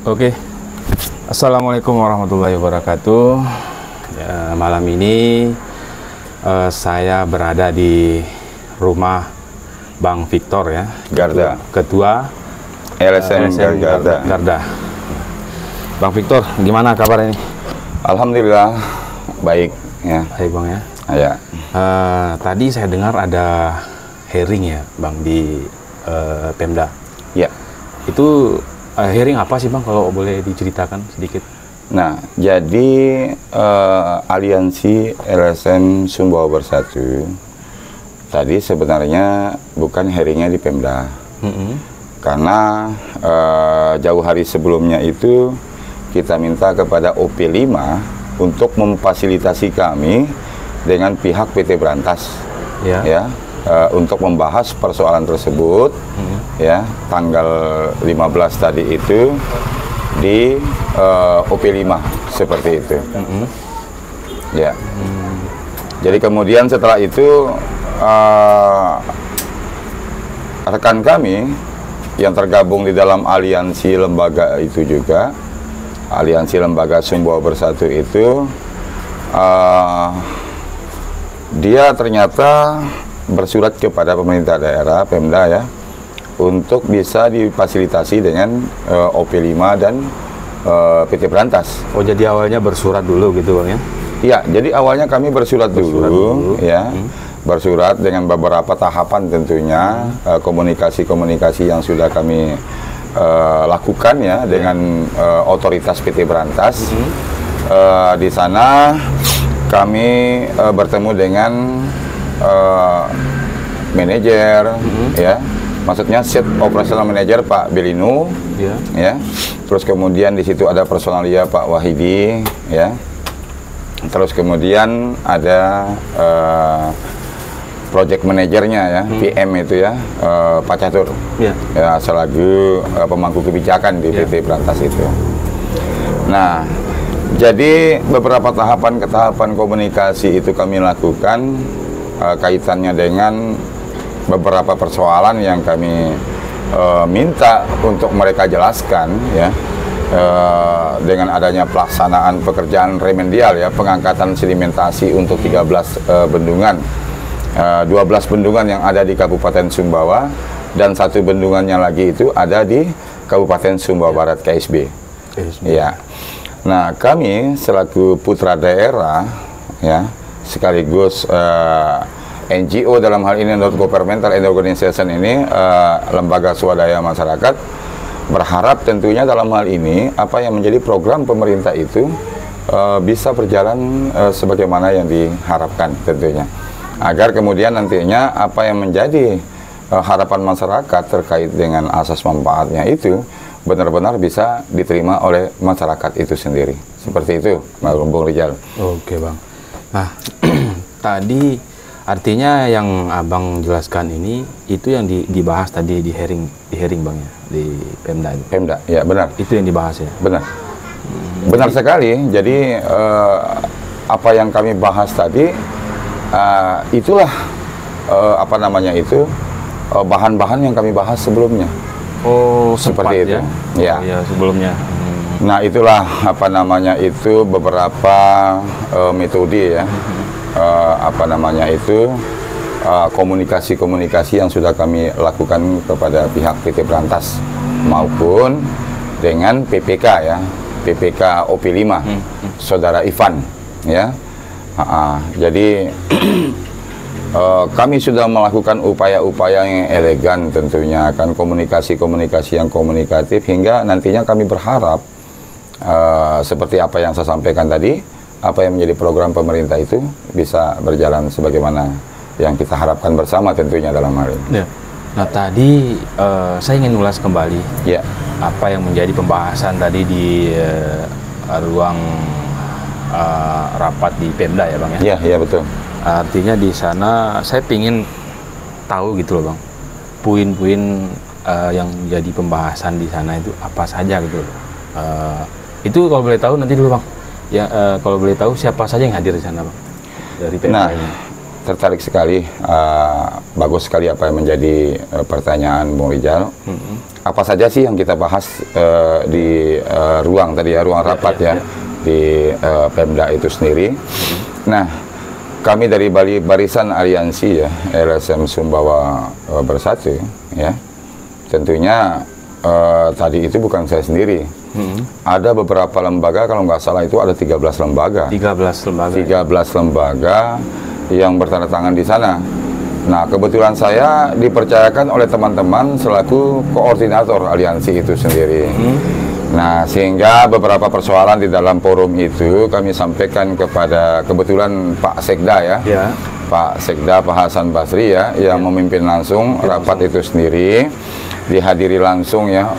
Oke, Assalamualaikum warahmatullahi wabarakatuh. Ya, malam ini saya berada di rumah Bang Victor ya, Garda, Ketua LSM Garda. Garda. Bang Victor, gimana kabar ini? Alhamdulillah baik ya. Baik Bang ya. Ya. Tadi saya dengar ada hearing ya Bang di Pemda. Ya. Itu hearing apa sih Bang, kalau boleh diceritakan sedikit? Nah, jadi aliansi LSM Sumbawa Bersatu tadi sebenarnya bukan hearingnya di Pemda. Karena jauh hari sebelumnya itu kita minta kepada OP5 untuk memfasilitasi kami dengan pihak PT Berantas ya, untuk membahas persoalan tersebut ya, tanggal 15 tadi itu di OP5 seperti itu. Ya. Jadi kemudian setelah itu rekan kami yang tergabung di dalam aliansi lembaga itu juga, aliansi lembaga Sumbawa Bersatu itu, dia ternyata bersurat kepada pemerintah daerah, Pemda ya, untuk bisa difasilitasi dengan OP5 dan PT Berantas. Oh, jadi awalnya bersurat dulu gitu Bang ya? Iya, jadi awalnya kami bersurat dulu ya, bersurat dengan beberapa tahapan tentunya, komunikasi-komunikasi yang sudah kami lakukan ya dengan otoritas PT Berantas. Di sana kami bertemu dengan manajer ya, maksudnya set operasional manager Pak Belinu ya, terus kemudian di situ ada personalia Pak Wahidi ya, terus kemudian ada project manajernya ya, PM itu ya, Pak Catur ya, selaku pemangku kebijakan di PT Berantas itu. Nah, jadi beberapa tahapan komunikasi itu kami lakukan kaitannya dengan beberapa persoalan yang kami minta untuk mereka jelaskan ya, dengan adanya pelaksanaan pekerjaan remedial ya, pengangkatan sedimentasi untuk 13 bendungan, 12 bendungan yang ada di Kabupaten Sumbawa, dan satu bendungannya lagi itu ada di Kabupaten Sumbawa Barat KSB. Ya. Nah, kami selaku putra daerah ya, sekaligus NGO dalam hal ini, non-governmental organization ini, lembaga swadaya masyarakat, berharap tentunya dalam hal ini apa yang menjadi program pemerintah itu bisa berjalan sebagaimana yang diharapkan tentunya, agar kemudian nantinya apa yang menjadi harapan masyarakat terkait dengan asas manfaatnya itu benar-benar bisa diterima oleh masyarakat itu sendiri. Seperti itu, Bung Rijal. Oke Bang. Nah, tadi artinya yang Abang jelaskan ini itu yang dibahas tadi di hearing Bang ya, di Pemda. Pemda, ya benar. Itu yang dibahas ya. Benar. Benar sekali. Jadi apa yang kami bahas tadi itulah apa namanya itu bahan-bahan yang kami bahas sebelumnya. Oh, seperti itu. Ya. Oh, ya sebelumnya. Nah, itulah apa namanya itu beberapa metode ya. Apa namanya itu komunikasi-komunikasi yang sudah kami lakukan kepada pihak PT Berantas maupun dengan PPK ya, PPK OP5 Saudara Ivan ya. Jadi kami sudah melakukan upaya-upaya yang elegan tentunya, kan, komunikasi-komunikasi yang komunikatif, hingga nantinya kami berharap seperti apa yang saya sampaikan tadi, apa yang menjadi program pemerintah itu bisa berjalan sebagaimana yang kita harapkan bersama tentunya dalam hal ini. Ya. Nah, tadi saya ingin ulas kembali apa yang menjadi pembahasan tadi di ruang rapat di Pemda ya Bang ya? Iya betul. Artinya di sana saya ingin tahu gitu loh Bang, poin-poin yang jadi pembahasan di sana itu apa saja gitu loh. Itu kalau boleh tahu nanti dulu Bang. Ya, kalau boleh tahu siapa saja yang hadir di sana Bang dari Pemda ini? Tertarik sekali, bagus sekali apa yang menjadi pertanyaan Bung Rijal. apa saja sih yang kita bahas di ruang tadi ya, ruang rapat di Pemda itu sendiri. Nah, kami dari Barisan Aliansi ya, LSM Sumbawa Bersatu ya, tentunya tadi itu bukan saya sendiri. Ada beberapa lembaga, kalau nggak salah itu ada 13 lembaga. 13 lembaga. 13 lembaga yang bertanda tangan di sana. Nah, kebetulan saya dipercayakan oleh teman-teman selaku koordinator aliansi itu sendiri. Nah, sehingga beberapa persoalan di dalam forum itu kami sampaikan kepada kebetulan Pak Sekda ya. Pak Sekda, Pak Hasan Basri ya, yang memimpin langsung rapat itu sendiri. Dihadiri langsung ya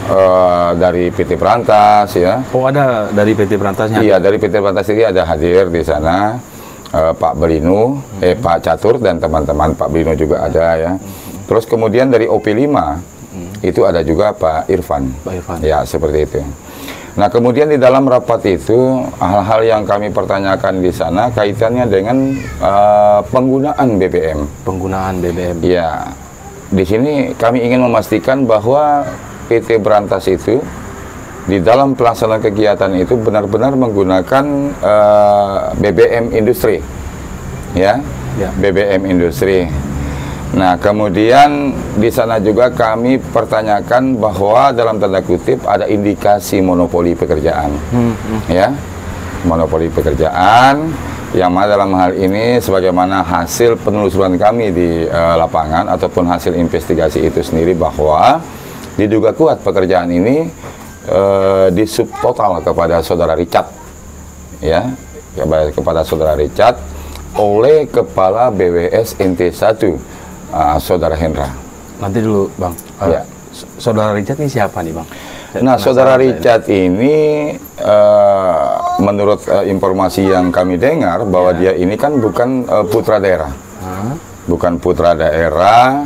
dari PT Berantas ya. Oh, ada dari PT Berantasnya? Iya, dari PT Berantas ini ada hadir di sana. Pak Belino, Pak Catur dan teman-teman Pak Belino juga ada ya. Terus kemudian dari OP5 itu ada juga Pak Irfan. Pak Irfan. Ya, seperti itu. Nah, kemudian di dalam rapat itu hal-hal yang kami pertanyakan di sana kaitannya dengan penggunaan BBM. Penggunaan BBM. Ya. Di sini kami ingin memastikan bahwa PT Berantas itu di dalam pelaksanaan kegiatan itu benar-benar menggunakan BBM industri, ya, BBM industri. Nah, kemudian di sana juga kami pertanyakan bahwa dalam tanda kutip ada indikasi monopoli pekerjaan, ya, monopoli pekerjaan, yang mana dalam hal ini sebagaimana hasil penelusuran kami di lapangan ataupun hasil investigasi itu sendiri bahwa diduga kuat pekerjaan ini disubtotal kepada saudara Richard ya, kepada saudara Richard oleh kepala BWS NT1 saudara Hendra. Nanti dulu Bang, saudara Richard ini siapa nih Bang? Nah, saudara Richard ini menurut informasi yang kami dengar bahwa dia ini kan bukan putra daerah, bukan putra daerah.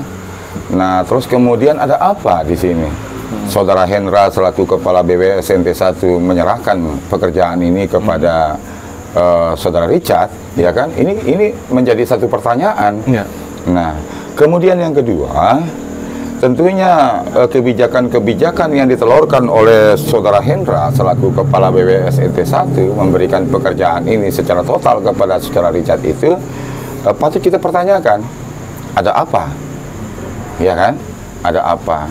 Nah, terus kemudian ada apa di sini? Saudara Hendra selaku kepala BWS NT1 menyerahkan pekerjaan ini kepada saudara Richard, ya kan? Ini menjadi satu pertanyaan. Nah, kemudian yang kedua, tentunya kebijakan-kebijakan yang ditelurkan oleh saudara Hendra selaku kepala BWS NT1 memberikan pekerjaan ini secara total kepada saudara Richard itu patut kita pertanyakan. Ada apa? Ya kan? Ada apa?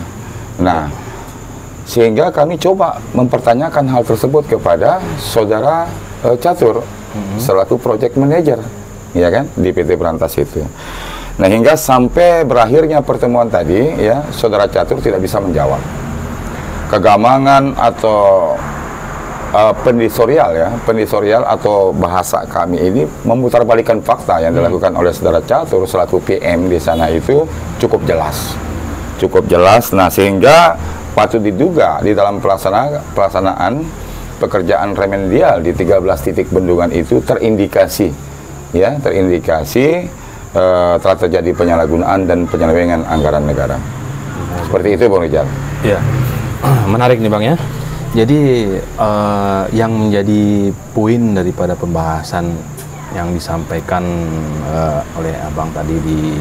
Nah, sehingga kami coba mempertanyakan hal tersebut kepada saudara Catur selaku project manager, ya kan, di PT Berantas itu. Nah, hingga sampai berakhirnya pertemuan tadi ya, saudara Catur tidak bisa menjawab. Kegamangan atau pendisorial atau bahasa kami ini memutarbalikkan fakta yang dilakukan oleh saudara Catur selaku PM di sana itu cukup jelas. Nah, sehingga patut diduga di dalam pelaksanaan pekerjaan remedial di 13 titik bendungan itu terindikasi telah terjadi penyalahgunaan dan penyelewengan anggaran negara. Seperti itu, Bang Rijal. Iya, menarik nih Bang ya. Jadi yang menjadi poin daripada pembahasan yang disampaikan oleh Abang tadi di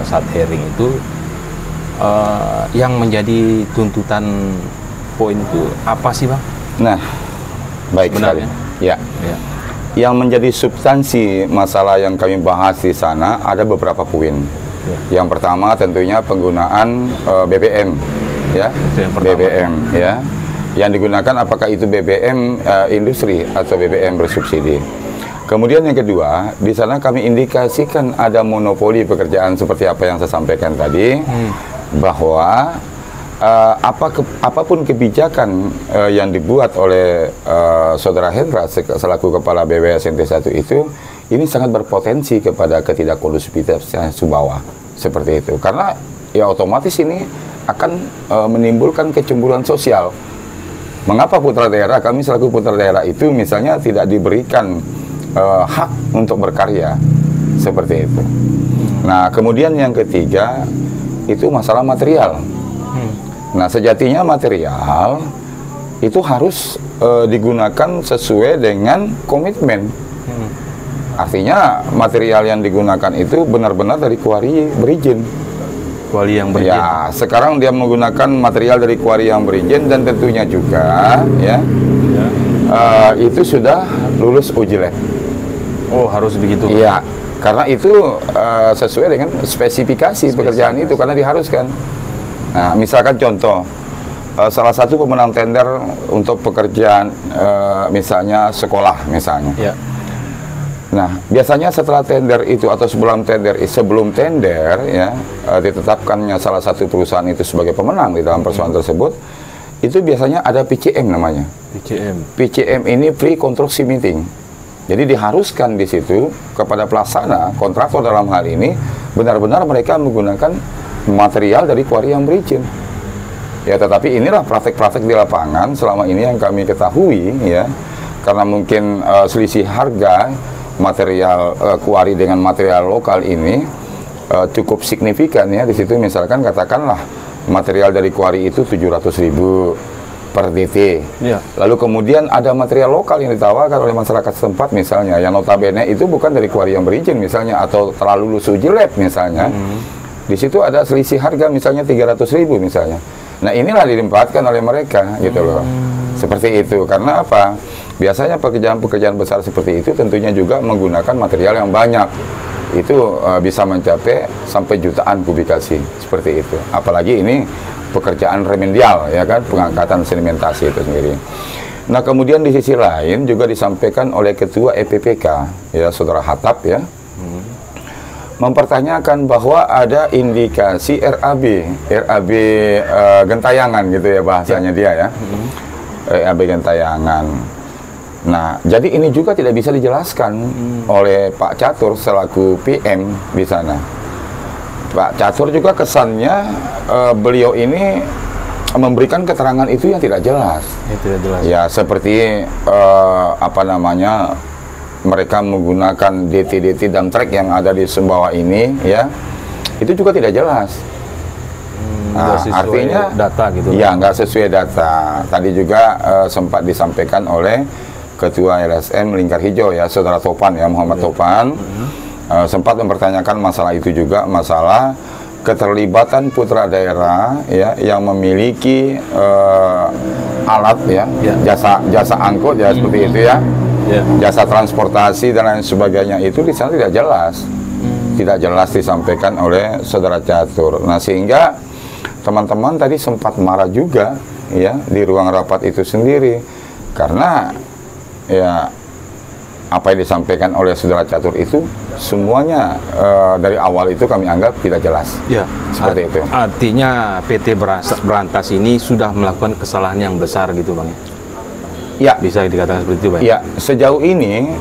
saat hearing itu, yang menjadi tuntutan poin itu apa sih Bang? Nah, baik sekali. Ya. Yang menjadi substansi masalah yang kami bahas di sana ada beberapa poin. Yang pertama tentunya penggunaan BBM, ya, BBM, ya, yang digunakan apakah itu BBM industri atau BBM bersubsidi. Kemudian yang kedua, di sana kami indikasikan ada monopoli pekerjaan seperti apa yang saya sampaikan tadi, bahwa apapun kebijakan yang dibuat oleh saudara Hendra selaku kepala BWS NT1 itu, ini sangat berpotensi kepada ketidakkondusivitasnya Sumbawa, seperti itu. Karena ya otomatis ini akan menimbulkan kecemburuan sosial. Mengapa putra daerah, kami selaku putra daerah itu misalnya tidak diberikan hak untuk berkarya, seperti itu. Nah, kemudian yang ketiga itu masalah material. Nah, sejatinya material itu harus digunakan sesuai dengan komitmen. Artinya material yang digunakan itu benar-benar dari kuari berizin, kuali yang berizin. Ya, sekarang dia menggunakan material dari kuari yang berizin dan tentunya juga ya, itu sudah lulus uji lab. Oh, harus begitu. Iya, karena itu sesuai dengan spesifikasi pekerjaan itu, karena diharuskan. Nah, misalkan contoh, salah satu pemenang tender untuk pekerjaan misalnya sekolah misalnya. Ya. Nah, biasanya setelah tender itu atau sebelum tender ya, ditetapkannya salah satu perusahaan itu sebagai pemenang di dalam persoalan tersebut, itu biasanya ada PCM namanya. PCM ini pre-construction meeting. Jadi diharuskan di situ kepada pelaksana kontraktor dalam hal ini benar-benar mereka menggunakan material dari kuari yang berizin. Ya, tetapi inilah praktek-praktek di lapangan selama ini yang kami ketahui ya, karena mungkin selisih harga material kuari dengan material lokal ini cukup signifikan ya. Di situ misalkan katakanlah material dari kuari itu 700.000 per DT. Ya. Lalu kemudian ada material lokal yang ditawarkan oleh masyarakat setempat misalnya, yang notabene itu bukan dari kuari yang berizin misalnya, atau terlalu lulus uji lab misalnya. Di situ ada selisih harga misalnya 300.000 misalnya. Nah, inilah dilimpahkan oleh mereka gitu loh. Seperti itu. Karena apa? Biasanya pekerjaan-pekerjaan besar seperti itu tentunya juga menggunakan material yang banyak. Itu bisa mencapai sampai jutaan kubikasi seperti itu. Apalagi ini pekerjaan remedial ya kan, pengangkatan sedimentasi itu sendiri. Nah, kemudian di sisi lain juga disampaikan oleh Ketua EPPK ya, Saudara Hatap ya, mempertanyakan bahwa ada indikasi RAB gentayangan gitu ya bahasanya dia ya. RAB gentayangan. Nah, jadi ini juga tidak bisa dijelaskan oleh Pak Catur selaku PM di sana. Pak Catur juga kesannya beliau ini memberikan keterangan itu yang tidak jelas. Tidak jelas. Ya, seperti apa namanya, mereka menggunakan DT dump track yang ada di Sumbawa ini ya, itu juga tidak jelas. Nah, artinya data gitu. Ya, nggak sesuai data. Tadi juga sempat disampaikan oleh Ketua LSM Lingkar Hijau ya, Saudara Topan ya, Muhammad Topan, sempat mempertanyakan masalah itu juga, masalah keterlibatan putra daerah ya yang memiliki alat ya, jasa angkut ya seperti itu ya. Jasa transportasi dan lain sebagainya itu di sana tidak jelas. Tidak jelas disampaikan oleh Saudara Catur. Nah, sehingga teman-teman tadi sempat marah juga ya di ruang rapat itu sendiri, karena ya apa yang disampaikan oleh Saudara Catur itu semuanya dari awal itu kami anggap tidak jelas. Ya, seperti itu. Artinya PT Berantas ini sudah melakukan kesalahan yang besar gitu, Bang. Ya, bisa dikatakan seperti itu, Bang. Ya, sejauh ini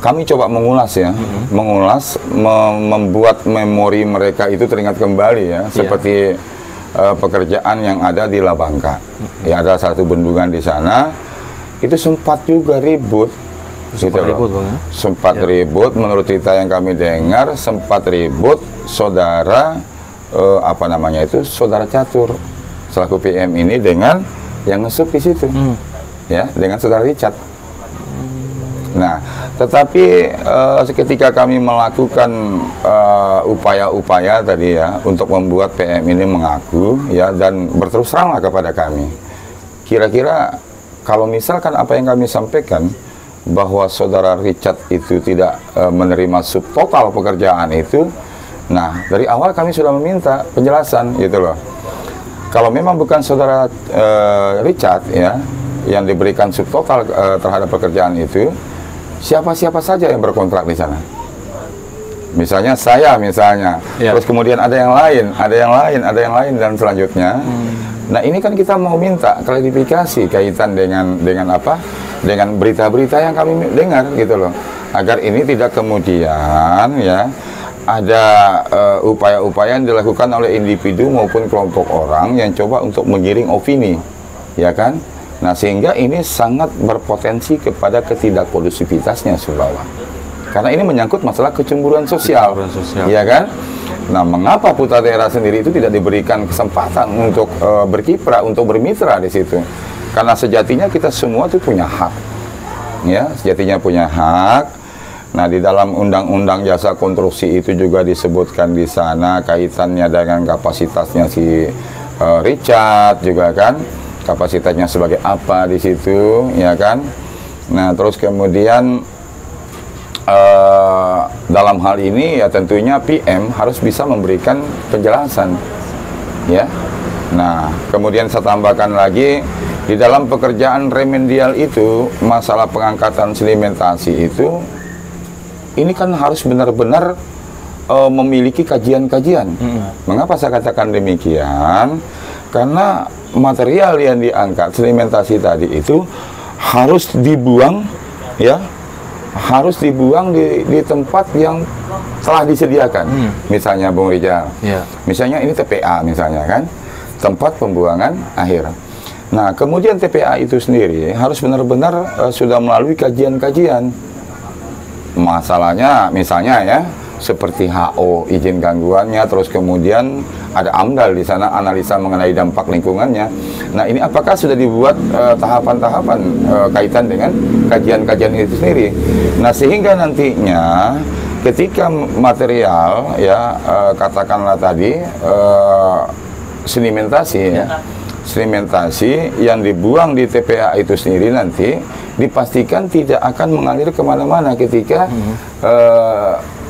kami coba mengulas ya, membuat memori mereka itu teringat kembali ya, seperti pekerjaan yang ada di Labangka. Ya, ada satu bendungan di sana, itu sempat juga ribut. Sempat ribut, Bang. Sempat ribut, menurut cerita yang kami dengar, sempat ribut saudara apa namanya itu, Saudara Catur selaku PM ini dengan yang ngesup di situ. Ya, dengan Saudara Richard. Nah, tetapi ketika kami melakukan upaya-upaya tadi ya untuk membuat PM ini mengaku ya dan berterus teranglah kepada kami. Kira-kira kalau misalkan apa yang kami sampaikan bahwa Saudara Richard itu tidak menerima subtotal pekerjaan itu, nah dari awal kami sudah meminta penjelasan gitu loh. Kalau memang bukan Saudara Richard ya yang diberikan subtotal terhadap pekerjaan itu, siapa-siapa saja yang berkontrak di sana? Misalnya saya misalnya, terus kemudian ada yang lain, dan selanjutnya. Nah, ini kan kita mau minta klarifikasi kaitan dengan apa? Dengan berita-berita yang kami dengar gitu loh. Agar ini tidak kemudian ya ada upaya-upaya yang dilakukan oleh individu maupun kelompok orang yang coba untuk menggiring opini, ya kan? Nah, sehingga ini sangat berpotensi kepada ketidakkondusivitasnya Sumbawa. Karena ini menyangkut masalah kecemburuan sosial, ya kan? Nah, mengapa putra daerah sendiri itu tidak diberikan kesempatan untuk berkiprah, untuk bermitra di situ? Karena sejatinya kita semua itu punya hak, ya, sejatinya punya hak. Nah, di dalam Undang-Undang Jasa Konstruksi itu juga disebutkan di sana kaitannya dengan kapasitasnya si Richard juga kan, kapasitasnya sebagai apa di situ, ya kan. Nah, terus kemudian dalam hal ini ya tentunya PM harus bisa memberikan penjelasan, ya. Nah, kemudian saya tambahkan lagi, di dalam pekerjaan remedial itu, masalah pengangkatan sedimentasi itu, ini kan harus benar-benar memiliki kajian-kajian. Mengapa saya katakan demikian? Karena material yang diangkat sedimentasi tadi itu harus dibuang, ya, harus dibuang di tempat yang telah disediakan. Misalnya Bung Rijal, misalnya ini TPA misalnya kan, tempat pembuangan akhir. Nah, kemudian TPA itu sendiri harus benar-benar sudah melalui kajian-kajian. Masalahnya misalnya ya, seperti HO, izin gangguannya, terus kemudian ada AMDAL di sana, analisa mengenai dampak lingkungannya. Nah, ini apakah sudah dibuat tahapan-tahapan kaitan dengan kajian-kajian itu sendiri? Nah, sehingga nantinya ketika material ya katakanlah tadi sedimentasi ya, sedimentasi yang dibuang di TPA itu sendiri nanti dipastikan tidak akan mengalir kemana-mana ketika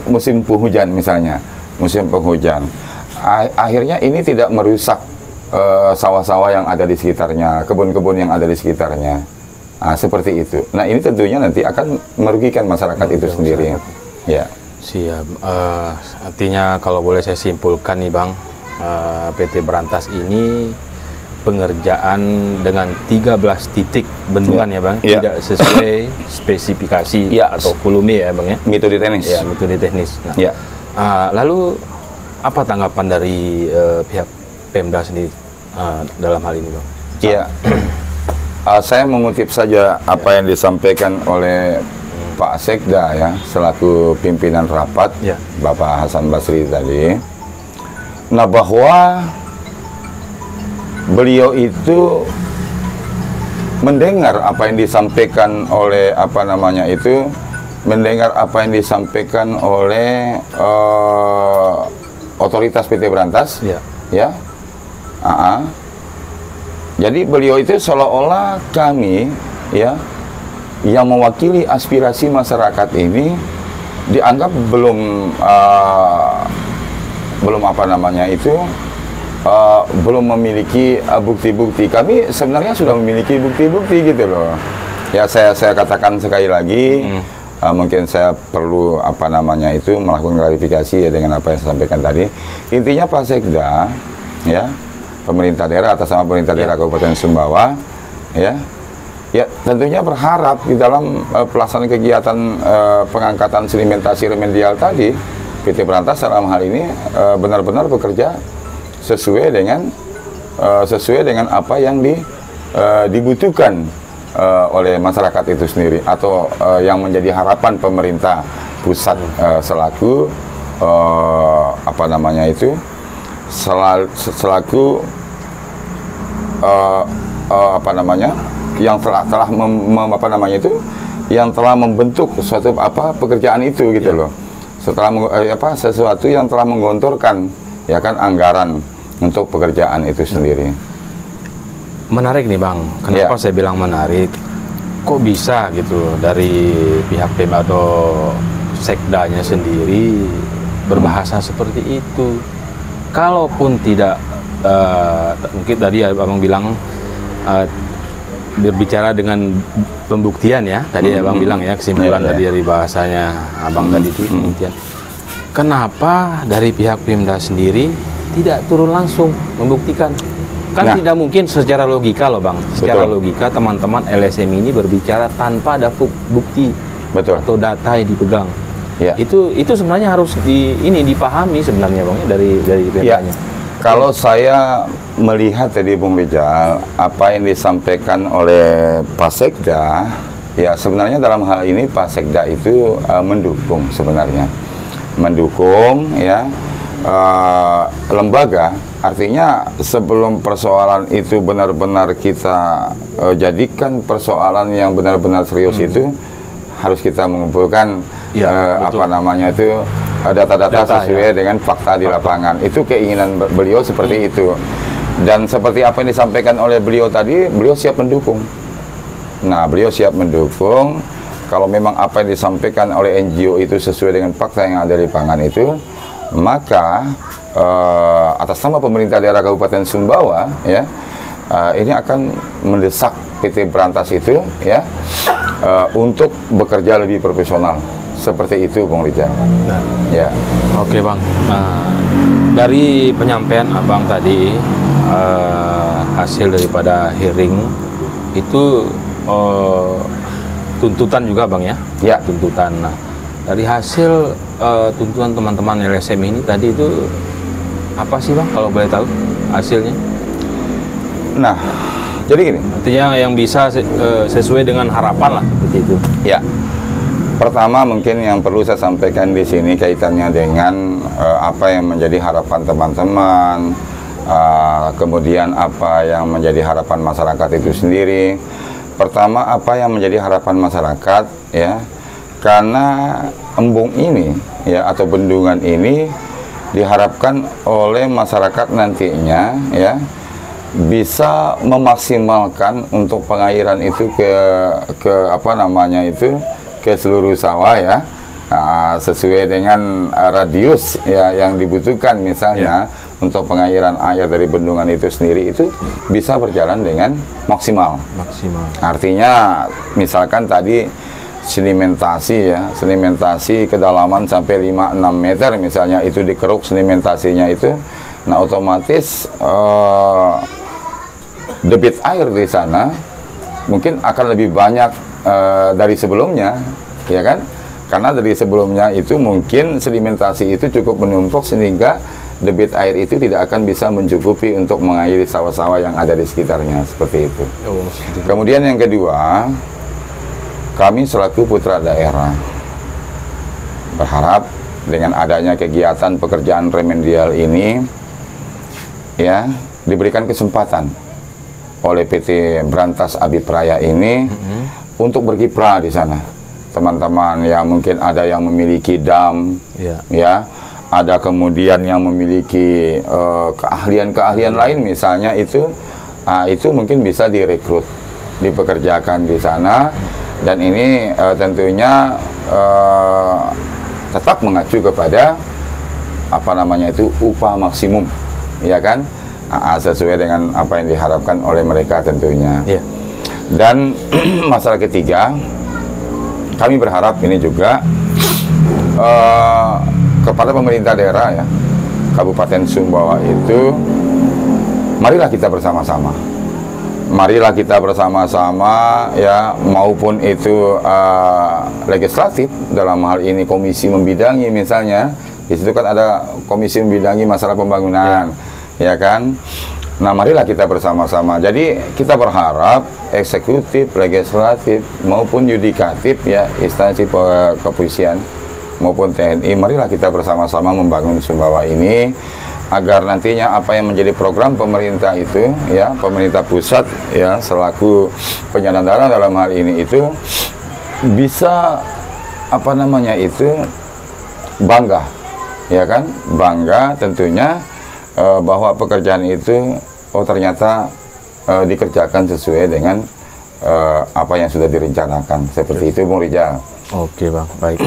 musim penghujan misalnya, musim penghujan. Akhirnya ini tidak merusak sawah-sawah yang ada di sekitarnya, kebun-kebun yang ada di sekitarnya. Nah, seperti itu. Nah, ini tentunya nanti akan merugikan masyarakat itu sendiri. Ya. Siap. Artinya kalau boleh saya simpulkan nih Bang, PT Berantas ini pengerjaan dengan 13 titik bendungan ya Bang, tidak sesuai spesifikasi atau volume ya Bang ya, metode teknis. Ya, metode teknis. Nah, lalu apa tanggapan dari pihak Pemda sendiri dalam hal ini Bang? Iya, saya mengutip saja apa yang disampaikan oleh Pak Sekda ya, selaku pimpinan rapat, Bapak Hasan Basri tadi. Nah, bahwa beliau itu mendengar apa yang disampaikan oleh mendengar apa yang disampaikan oleh otoritas PT Berantas, Jadi beliau itu seolah-olah kami ya yang mewakili aspirasi masyarakat ini dianggap belum belum memiliki bukti-bukti. Kami sebenarnya sudah memiliki bukti-bukti gitu loh. Ya, saya katakan sekali lagi, mungkin saya perlu melakukan klarifikasi ya dengan apa yang saya sampaikan tadi. Intinya Pak Sekda, ya, pemerintah daerah atas nama pemerintah daerah Kabupaten Sumbawa, ya tentunya berharap di dalam pelaksanaan kegiatan pengangkatan sedimentasi remedial tadi, PT Berantas dalam hal ini benar-benar bekerja sesuai dengan apa yang dibutuhkan oleh masyarakat itu sendiri, atau yang menjadi harapan pemerintah pusat selaku yang telah membentuk suatu pekerjaan itu gitu loh. Setelah sesuatu yang telah menggelontorkan ya kan anggaran untuk pekerjaan itu sendiri. Menarik nih Bang, kenapa saya bilang menarik? Kok bisa gitu dari pihak Pemda atau Sekdanya sendiri berbahasa seperti itu? Kalaupun tidak, mungkin tadi Abang bilang berbicara dengan pembuktian ya, tadi Abang bilang ya, kesimpulan tadi dari bahasanya Abang tadi itu pembuktian. Kenapa dari pihak Pemda sendiri tidak turun langsung membuktikan? Kan tidak mungkin secara logika loh Bang. Secara logika teman-teman LSM ini berbicara tanpa ada bukti atau data yang dipegang. Itu sebenarnya harus dipahami sebenarnya Bang dari Pemdanya. Kalau saya melihat tadi Bung Rijal, apa yang disampaikan oleh Pak Sekda, ya sebenarnya dalam hal ini Pak Sekda itu mendukung sebenarnya. Mendukung ya lembaga, artinya sebelum persoalan itu benar-benar kita jadikan persoalan yang benar-benar serius itu harus kita mengumpulkan betul. data-data sesuai dengan fakta di lapangan. Itu keinginan beliau seperti itu. Dan seperti apa yang disampaikan oleh beliau tadi, beliau siap mendukung. Nah, beliau siap mendukung kalau memang apa yang disampaikan oleh NGO itu sesuai dengan fakta yang ada di lapangan itu, maka atas nama pemerintah daerah Kabupaten Sumbawa ya, ini akan mendesak PT Brantas itu ya untuk bekerja lebih profesional. Seperti itu, Bung Rijal. Nah. Ya. Oke, Bang. Nah, dari penyampaian Abang tadi, hasil daripada hearing itu tuntutan juga, Bang ya? Ya. Tuntutan. Nah, dari hasil tuntutan teman-teman LSM ini tadi itu apa sih, Bang, kalau boleh tahu hasilnya? Nah, jadi gini. Artinya yang bisa sesuai dengan harapan lah, seperti itu. Ya. Pertama mungkin yang perlu saya sampaikan di sini kaitannya dengan apa yang menjadi harapan teman-teman, kemudian apa yang menjadi harapan masyarakat itu sendiri. Pertama, apa yang menjadi harapan masyarakat ya, karena embung ini ya atau bendungan ini diharapkan oleh masyarakat nantinya ya bisa memaksimalkan untuk pengairan itu ke seluruh sawah ya, sesuai dengan radius ya yang dibutuhkan misalnya untuk pengairan air dari bendungan itu sendiri itu bisa berjalan dengan maksimal. Artinya misalkan tadi sedimentasi kedalaman sampai 5-6 meter misalnya itu dikeruk sedimentasinya itu, nah otomatis debit air di sana mungkin akan lebih banyak dari sebelumnya, ya kan? Karena dari sebelumnya itu mungkin sedimentasi itu cukup menumpuk sehingga debit air itu tidak akan bisa mencukupi untuk mengairi sawah-sawah yang ada di sekitarnya, seperti itu. Kemudian yang kedua, kami selaku putra daerah berharap dengan adanya kegiatan pekerjaan remedial ini ya diberikan kesempatan oleh PT Brantas Abipraya ini untuk berkiprah di sana. Teman-teman ya mungkin ada yang memiliki dam, ya, ada kemudian yang memiliki keahlian-keahlian lain misalnya itu mungkin bisa direkrut, dipekerjakan di sana, dan ini tentunya tetap mengacu kepada upah maksimum, ya kan, sesuai dengan apa yang diharapkan oleh mereka tentunya. Dan masalah ketiga, kami berharap ini juga kepada pemerintah daerah ya, Kabupaten Sumbawa itu, marilah kita bersama-sama. Marilah kita bersama-sama ya, maupun itu legislatif dalam hal ini komisi membidangi misalnya, di situ kan ada komisi membidangi masalah pembangunan, ya kan. Nah, marilah kita bersama-sama. Jadi kita berharap eksekutif, legislatif maupun yudikatif ya, instansi kepolisian maupun TNI, marilah kita bersama-sama membangun Sumbawa ini agar nantinya apa yang menjadi program pemerintah itu ya, pemerintah pusat ya selaku penyelenggara dalam hal ini itu bisa bangga, ya kan, bangga tentunya bahwa pekerjaan itu ternyata dikerjakan sesuai dengan apa yang sudah direncanakan, seperti itu, Bung Rijal. Oke, Bang, baik.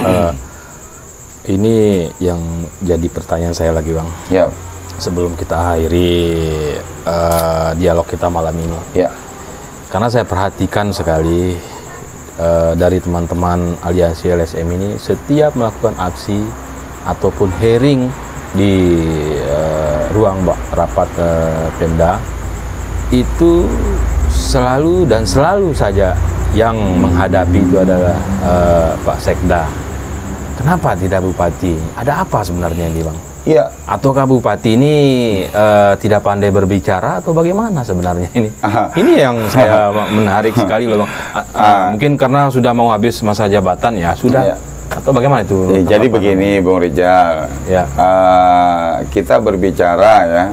Ini yang jadi pertanyaan saya lagi, Bang. Ya. Sebelum kita akhiri dialog kita malam ini. Ya. Karena saya perhatikan sekali dari teman-teman aliansi LSM ini setiap melakukan aksi ataupun hearing di ruang rapat Pemda itu selalu saja yang menghadapi itu adalah Pak Sekda. Kenapa tidak Bupati? Ada apa sebenarnya ini, Bang? Iya. Ataukah Bupati ini tidak pandai berbicara atau bagaimana sebenarnya ini? Ini yang saya menarik sekali loh, Bang. Mungkin karena sudah mau habis masa jabatan ya, sudah. Atau bagaimana itu? Jadi begini, Bung Rijal. Ya. Kita berbicara ya,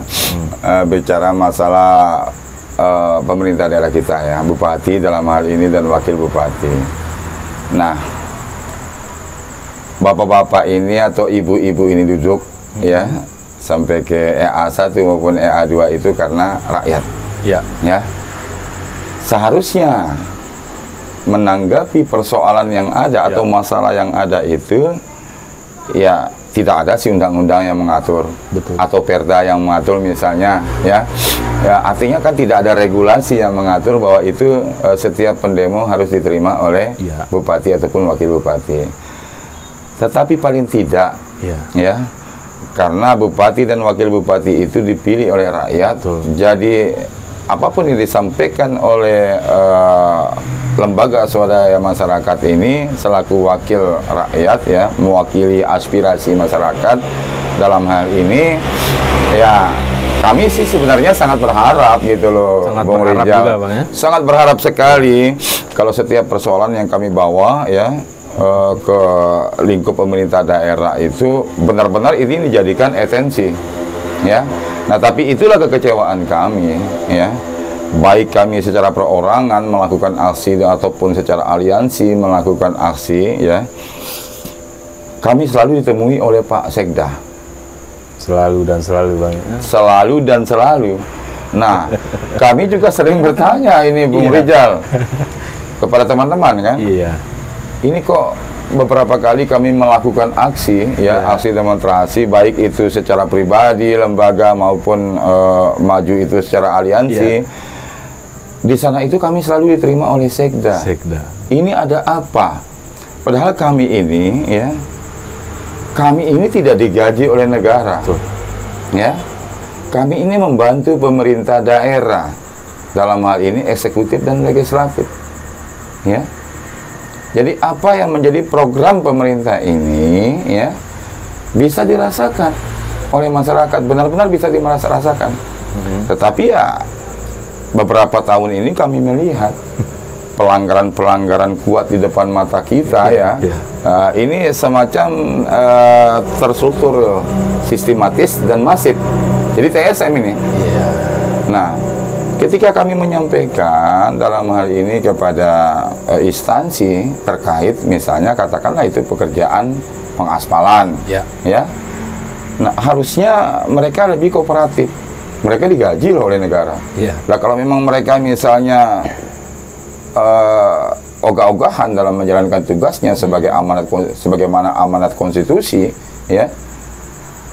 bicara masalah pemerintah daerah kita ya, Bupati dalam hal ini dan Wakil Bupati. Nah, bapak-bapak ini atau ibu-ibu ini duduk ya sampai ke EA1 maupun EA2 itu karena rakyat. Ya. Seharusnya menanggapi persoalan yang ada atau masalah yang ada itu ya tidak ada sih undang-undang yang mengatur. Betul. Atau perda yang mengatur misalnya ya artinya kan tidak ada regulasi yang mengatur bahwa itu setiap pendemo harus diterima oleh bupati ataupun wakil bupati. Tetapi paling tidak ya karena bupati dan wakil bupati itu dipilih oleh rakyat. Betul. Jadi apapun yang disampaikan oleh lembaga swadaya masyarakat ini selaku wakil rakyat ya, mewakili aspirasi masyarakat dalam hal ini ya kami sih sebenarnya sangat berharap gitu loh, Bung Rijal. Juga, Bang, ya? Sangat berharap sekali kalau setiap persoalan yang kami bawa ya ke lingkup pemerintah daerah itu benar-benar ini dijadikan atensi ya. Nah, tapi itulah kekecewaan kami ya. Baik kami secara perorangan melakukan aksi ataupun secara aliansi melakukan aksi ya. Kami selalu ditemui oleh Pak Sekda. Selalu dan selalu, Bang. Selalu dan selalu. Nah, kami juga sering bertanya ini Bung Rijal kepada teman-teman kan. Iya. Ini kok beberapa kali kami melakukan aksi aksi demonstrasi baik itu secara pribadi, lembaga maupun maju itu secara aliansi. Di sana itu kami selalu diterima oleh Sekda. Ini ada apa? Padahal kami ini ya, kami ini tidak digaji oleh negara. Betul. Ya, kami ini membantu pemerintah daerah dalam hal ini eksekutif dan legislatif. Ya, jadi apa yang menjadi program pemerintah ini ya bisa dirasakan oleh masyarakat, benar-benar bisa dirasakan. Tetapi ya beberapa tahun ini kami melihat pelanggaran-pelanggaran kuat di depan mata kita ini semacam terstruktur sistematis dan masif. Jadi TSM ini. Nah, ketika kami menyampaikan dalam hal ini kepada instansi terkait, misalnya katakanlah itu pekerjaan pengaspalan, ya. Nah, harusnya mereka lebih kooperatif. Mereka digaji loh oleh negara. Nah, kalau memang mereka misalnya ogah-ogahan dalam menjalankan tugasnya sebagai amanat, sebagaimana amanat konstitusi, ya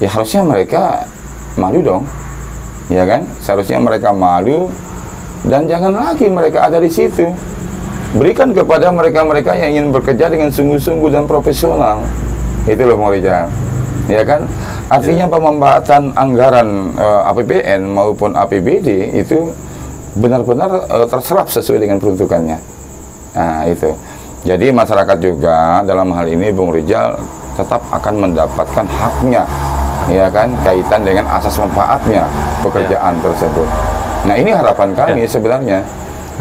harusnya mereka malu dong, ya kan? Seharusnya mereka malu dan jangan lagi mereka ada di situ. Berikan kepada mereka-mereka yang ingin bekerja dengan sungguh-sungguh dan profesional. Itu loh Bung Rijal. Ya kan, artinya pembahasan anggaran APBN maupun APBD itu benar-benar terserap sesuai dengan peruntukannya. Nah itu, jadi masyarakat juga dalam hal ini Bung Rijal tetap akan mendapatkan haknya, ya kan, kaitan dengan asas manfaatnya pekerjaan tersebut. Nah ini harapan kami sebenarnya.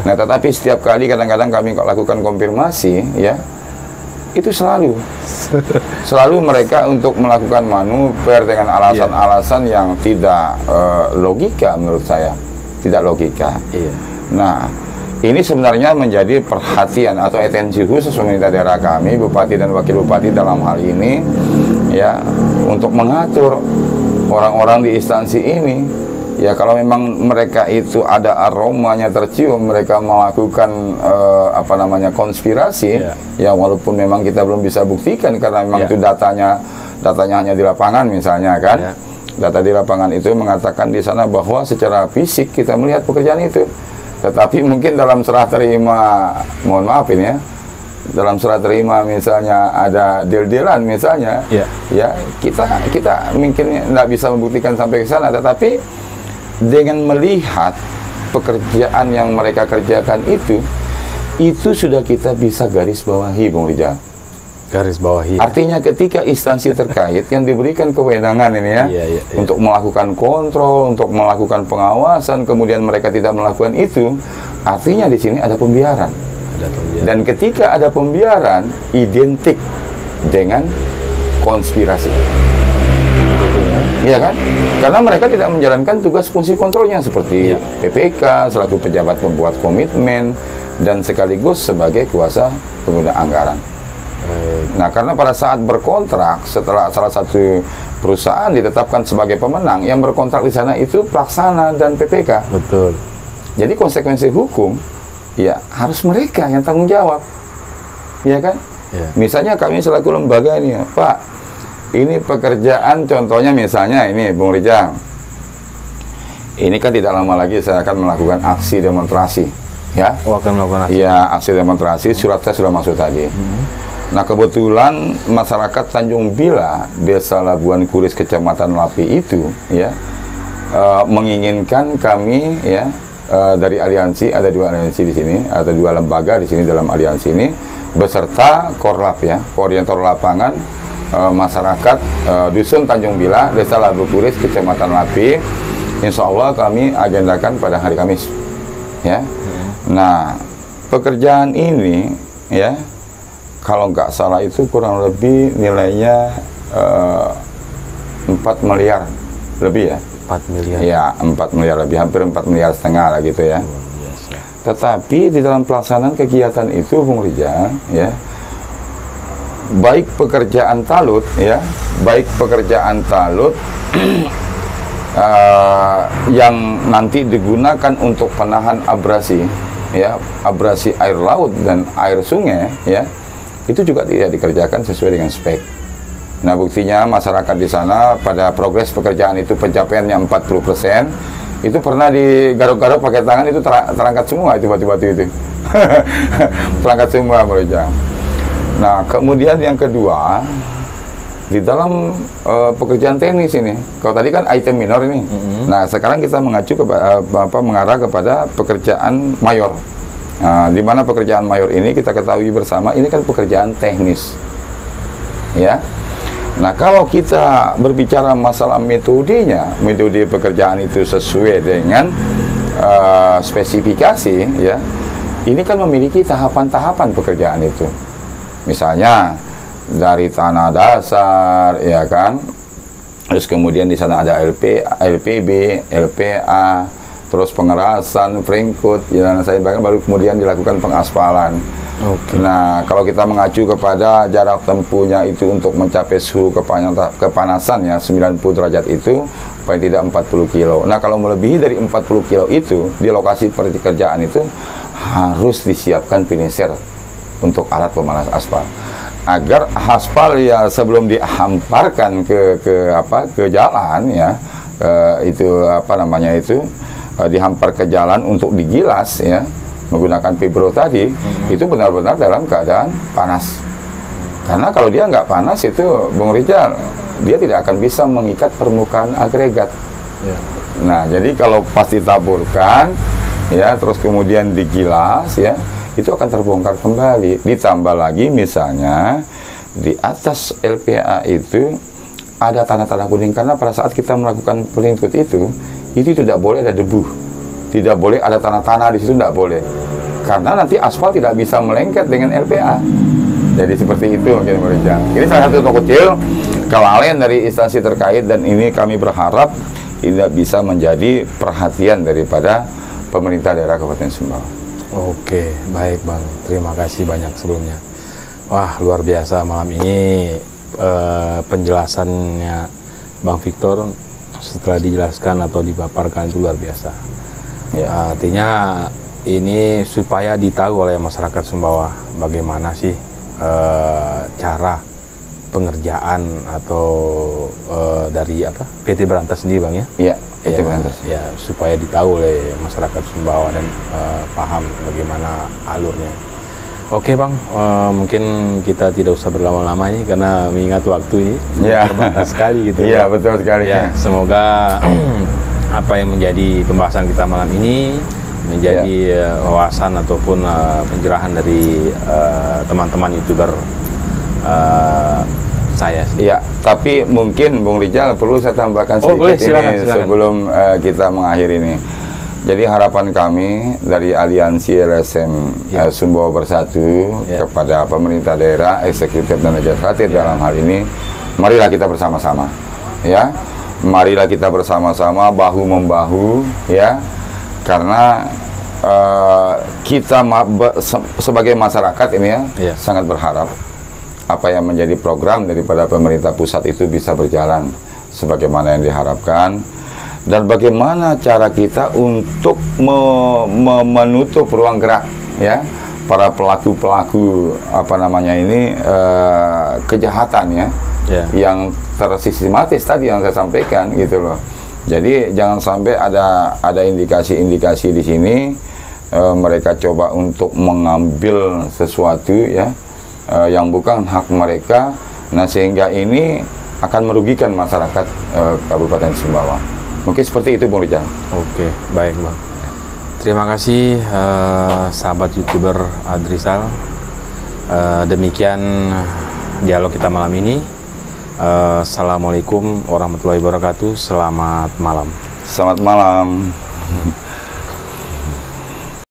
Nah tetapi setiap kali kadang-kadang kami lakukan konfirmasi, ya itu selalu mereka untuk melakukan manuver dengan alasan-alasan yang tidak logika menurut saya, tidak logika. Nah ini sebenarnya menjadi perhatian atau atensi khusus pemerintah daerah kami, bupati dan wakil bupati dalam hal ini, ya untuk mengatur orang-orang di instansi ini. Ya kalau memang mereka itu ada aromanya tercium, mereka melakukan konspirasi, ya walaupun memang kita belum bisa buktikan karena memang itu datanya hanya di lapangan misalnya kan. Data di lapangan itu mengatakan di sana bahwa secara fisik kita melihat pekerjaan itu. Tetapi mungkin dalam serah terima, mohon maaf ini ya, dalam serah terima misalnya ada deal-dealan misalnya, ya kita mungkin nggak bisa membuktikan sampai ke sana, tetapi dengan melihat pekerjaan yang mereka kerjakan itu sudah kita bisa garis bawahi, Bung Rijal. Garis bawahi. Artinya ketika instansi terkait yang diberikan kewenangan ini untuk melakukan kontrol, untuk melakukan pengawasan, kemudian mereka tidak melakukan itu, artinya di sini ada pembiaran. Dan ketika ada pembiaran, identik dengan konspirasi. Iya kan? Karena mereka tidak menjalankan tugas fungsi kontrolnya seperti PPK selaku pejabat pembuat komitmen dan sekaligus sebagai kuasa pengguna anggaran. Nah, karena pada saat berkontrak, setelah salah satu perusahaan ditetapkan sebagai pemenang, yang berkontrak di sana itu pelaksana dan PPK. Betul. Jadi konsekuensi hukum, ya harus mereka yang tanggung jawab, ya kan? Ya. Misalnya kami selaku lembaga ini, Pak, ini pekerjaan, contohnya misalnya ini, Bung Rijal, ini kan tidak lama lagi saya akan melakukan aksi demonstrasi, ya? Akan melakukan aksi. Ya, aksi demonstrasi, surat saya sudah masuk tadi. Nah, kebetulan masyarakat Tanjung Bila, Desa Labuan Kuris, Kecamatan Lapi itu, ya, menginginkan kami, ya, dari aliansi, ada 2 aliansi di sini, ada 2 lembaga di sini dalam aliansi ini, beserta Korlap, ya, koordinator lapangan masyarakat Dusun Tanjung Bila, Desa Labuan Kuris, Kecamatan Lapi. Insya Allah kami agendakan pada hari Kamis, ya. Nah, pekerjaan ini, ya, kalau nggak salah itu kurang lebih nilainya 4 miliar lebih, ya. 4 miliar. Ya, 4 miliar lebih, hampir 4,5 miliar lah gitu, ya. Tetapi di dalam pelaksanaan kegiatan itu, Bung Rijal, ya, baik pekerjaan talut, ya, baik pekerjaan talut yang nanti digunakan untuk penahan abrasi, ya, abrasi air laut dan air sungai, ya, itu juga tidak dikerjakan sesuai dengan spek. Nah, buktinya masyarakat di sana pada progres pekerjaan itu pencapaiannya 40%, itu pernah digaruk-garuk pakai tangan, itu terangkat semua itu batu-batu itu. Terangkat semua, mereka. Nah, kemudian yang kedua, di dalam pekerjaan teknis ini, kalau tadi kan item minor ini, nah sekarang kita mengacu mengarah kepada pekerjaan mayor. Nah, di mana pekerjaan mayor ini kita ketahui bersama, ini kan pekerjaan teknis, ya. Nah, kalau kita berbicara masalah metodenya, metode pekerjaan itu sesuai dengan spesifikasi, ya, ini kan memiliki tahapan-tahapan pekerjaan itu. Misalnya dari tanah dasar, ya kan, terus kemudian di sana ada LPB, LPA, terus pengerasan, pringkut, ya, saya bahkan baru kemudian dilakukan pengaspalan. Nah, kalau kita mengacu kepada jarak tempuhnya itu untuk mencapai suhu kepanasan, ya, 90 derajat itu paling tidak 40 kilo. Nah, kalau melebihi dari 40 kilo itu, di lokasi pekerjaan itu harus disiapkan finisher untuk alat pemanas aspal, agar aspal, ya, sebelum dihamparkan ke jalan, ya, itu apa namanya itu, dihampar ke jalan untuk digilas, ya, menggunakan fibro tadi, itu benar-benar dalam keadaan panas. Karena kalau dia nggak panas itu, Bung Rijal, dia tidak akan bisa mengikat permukaan agregat. Nah, jadi kalau pas ditaburkan, ya, terus kemudian digilas, ya, itu akan terbongkar kembali. Ditambah lagi misalnya di atas LPA itu ada tanah-tanah kuning, karena pada saat kita melakukan pelingkut itu tidak boleh ada debu, tidak boleh ada tanah-tanah di situ, tidak boleh, karena nanti aspal tidak bisa melengket dengan LPA. Jadi seperti itu mungkin, mereka. Ini salah satu contoh kecil kelalaian dari instansi terkait, dan ini kami berharap tidak bisa menjadi perhatian daripada pemerintah daerah Kabupaten Sumbawa. Oke, baik Bang. Terima kasih banyak sebelumnya. Wah, luar biasa malam ini penjelasannya Bang Victor. Setelah dijelaskan atau dipaparkan itu luar biasa. Ya, artinya ini supaya ditahu oleh masyarakat Sumbawa bagaimana sih cara pengerjaan atau dari apa PT Berantas sendiri, Bang, ya? Iya, PT Berantas. Ya, supaya ditahu oleh masyarakat Sumbawa dan paham bagaimana alurnya. Oke, Bang, mungkin kita tidak usah berlama-lama ini karena mengingat waktu ini terbatas sekali gitu. Iya, betul sekali. Ya, semoga apa yang menjadi pembahasan kita malam ini menjadi wawasan ataupun pencerahan dari teman-teman YouTuber saya. Iya, tapi mungkin Bung Rijal perlu saya tambahkan sedikit silakan. Sebelum kita mengakhiri ini. Jadi harapan kami dari Aliansi LSM Sumbawa Bersatu kepada pemerintah daerah, eksekutif dan legislatif dalam hal ini, marilah kita bersama-sama, ya, marilah kita bersama-sama bahu membahu, ya, karena kita sebagai masyarakat ini, ya, sangat berharap apa yang menjadi program daripada pemerintah pusat itu bisa berjalan sebagaimana yang diharapkan, dan bagaimana cara kita untuk menutup ruang gerak ya para pelaku-pelaku apa namanya ini kejahatan ya, yang tersistematis tadi yang saya sampaikan gitu loh. Jadi jangan sampai ada indikasi-indikasi di sini mereka coba untuk mengambil sesuatu ya yang bukan hak mereka. Nah, sehingga ini akan merugikan masyarakat Kabupaten Sumbawa. Mungkin seperti itu, Bung Rijal. Oke, baik Bang. Terima kasih sahabat YouTuber Adrizal. Demikian dialog kita malam ini. Assalamualaikum warahmatullahi wabarakatuh. Selamat malam. Selamat malam.